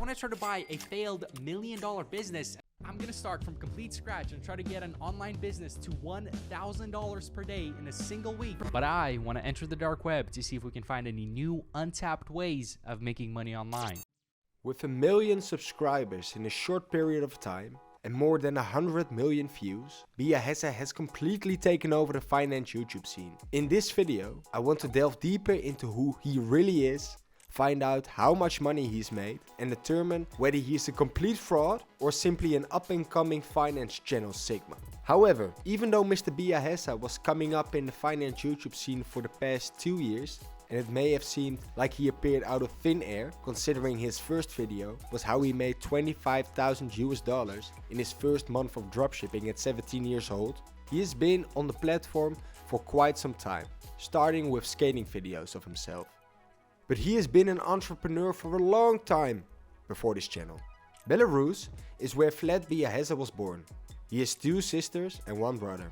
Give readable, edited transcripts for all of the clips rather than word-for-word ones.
want to try to buy a failed $1 million business, I'm going to start from complete scratch and try to get an online business to $1,000 per day in a single week. But I want to enter the dark web to see if we can find any new untapped ways of making money online. With 1 million subscribers in a short period of time and more than 100 million views, Biaheza has completely taken over the finance YouTube scene. In this video, I want to delve deeper into who he really is, find out how much money he's made, and determine whether he is a complete fraud or simply an up-and-coming finance channel Sigma. However, even though Mr. Biaheza was coming up in the finance YouTube scene for the past 2 years, and it may have seemed like he appeared out of thin air, considering his first video was how he made $25,000 in his first month of dropshipping at 17 years old, he has been on the platform for quite some time, starting with skating videos of himself. But he has been an entrepreneur for a long time before this channel. Belarus is where Vlad Biaheza was born. He has 2 sisters and 1 brother.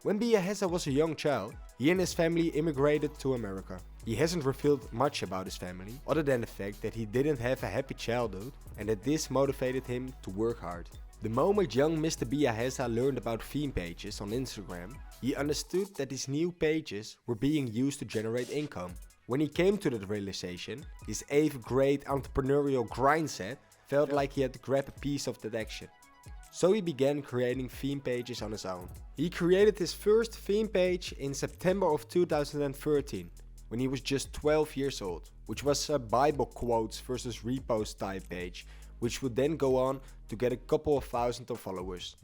When Biaheza was a young child, he and his family immigrated to America. He hasn't revealed much about his family, other than the fact that he didn't have a happy childhood and that this motivated him to work hard. The moment young Mr. Biaheza learned about theme pages on Instagram, he understood that these new pages were being used to generate income. When he came to that realization, his 8th grade entrepreneurial grindset felt like he had to grab a piece of that action. So he began creating theme pages on his own. He created his first theme page in September of 2013, when he was just 12 years old, which was a Bible quotes versus repost type page, which would then go on to get a couple of thousand of followers.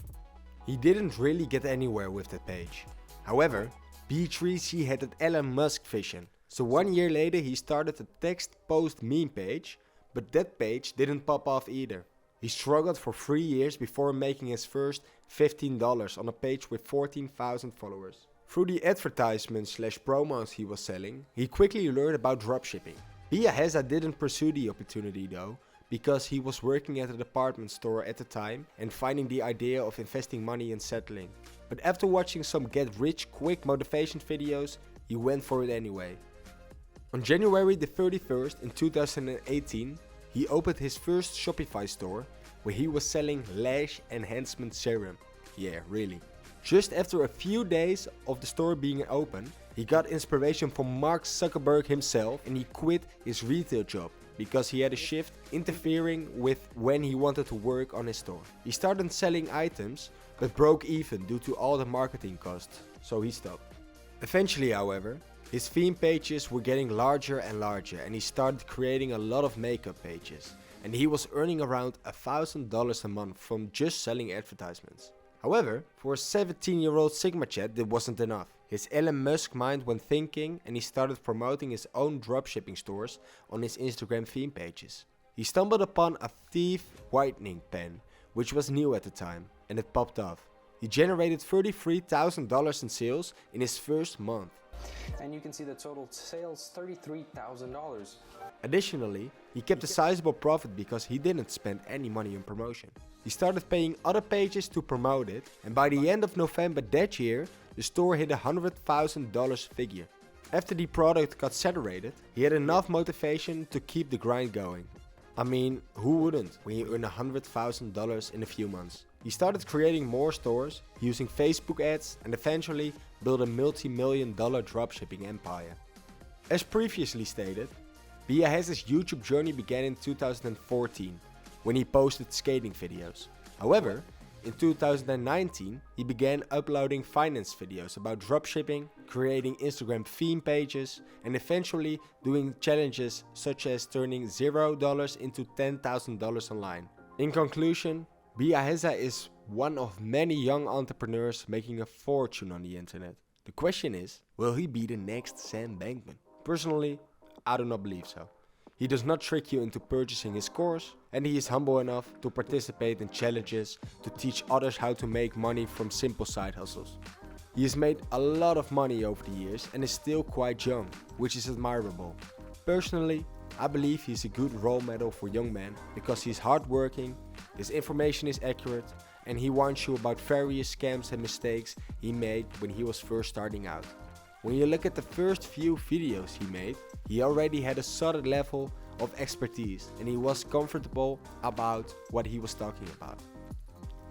He didn't really get anywhere with that page. However, B3C had that Elon Musk vision. So 1 year later he started a text post meme page, but that page didn't pop off either. He struggled for 3 years before making his first $15 on a page with 14,000 followers. Through the advertisements / promos he was selling, he quickly learned about dropshipping. Biaheza didn't pursue the opportunity though, because he was working at a department store at the time and finding the idea of investing money in settling. But after watching some get rich quick motivation videos, he went for it anyway. On January the 31st in 2018, he opened his first Shopify store where he was selling lash enhancement serum. Yeah, really. Just after a few days of the store being open, he got inspiration from Mark Zuckerberg himself and he quit his retail job because he had a shift interfering with when he wanted to work on his store. He started selling items but broke even due to all the marketing costs, so he stopped. Eventually, however, his theme pages were getting larger and larger and he started creating a lot of makeup pages, and he was earning around $1,000 a month from just selling advertisements. However, for a 17-year-old Sigma Chat that wasn't enough. His Elon Musk mind went thinking and he started promoting his own dropshipping stores on his Instagram theme pages. He stumbled upon a thief whitening pen, which was new at the time, and it popped off. He generated $33,000 in sales in his first month. And you can see the total sales, $33,000. Additionally, he kept a sizable profit because he didn't spend any money on promotion. He started paying other pages to promote it, and by the end of November that year, the store hit a $100,000 figure. After the product got saturated, he had enough motivation to keep the grind going. I mean, who wouldn't when you earn $100,000 in a few months? He started creating more stores, using Facebook ads, and eventually built a multi-million-dollar dropshipping empire. As previously stated, Biaheza's YouTube journey began in 2014, when he posted skating videos. However, in 2019, he began uploading finance videos about dropshipping, creating Instagram theme pages, and eventually doing challenges such as turning $0 into $10,000 online. In conclusion, Biaheza is one of many young entrepreneurs making a fortune on the internet. The question is, will he be the next Sam Bankman? Personally, I do not believe so. He does not trick you into purchasing his course, and he is humble enough to participate in challenges to teach others how to make money from simple side hustles. He has made a lot of money over the years and is still quite young, which is admirable. Personally, I believe he is a good role model for young men because he is hardworking, his information is accurate, and he warns you about various scams and mistakes he made when he was first starting out. When you look at the first few videos he made, he already had a solid level of expertise and he was comfortable about what he was talking about.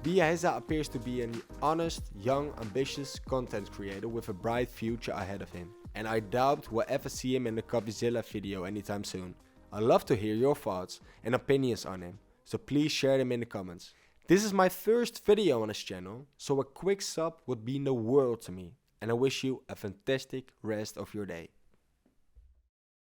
Biaheza appears to be an honest, young, ambitious content creator with a bright future ahead of him, and I doubt we'll ever see him in the Coffeezilla video anytime soon. I'd love to hear your thoughts and opinions on him, so please share them in the comments. This is my first video on his channel, so a quick sub would mean the world to me, and I wish you a fantastic rest of your day.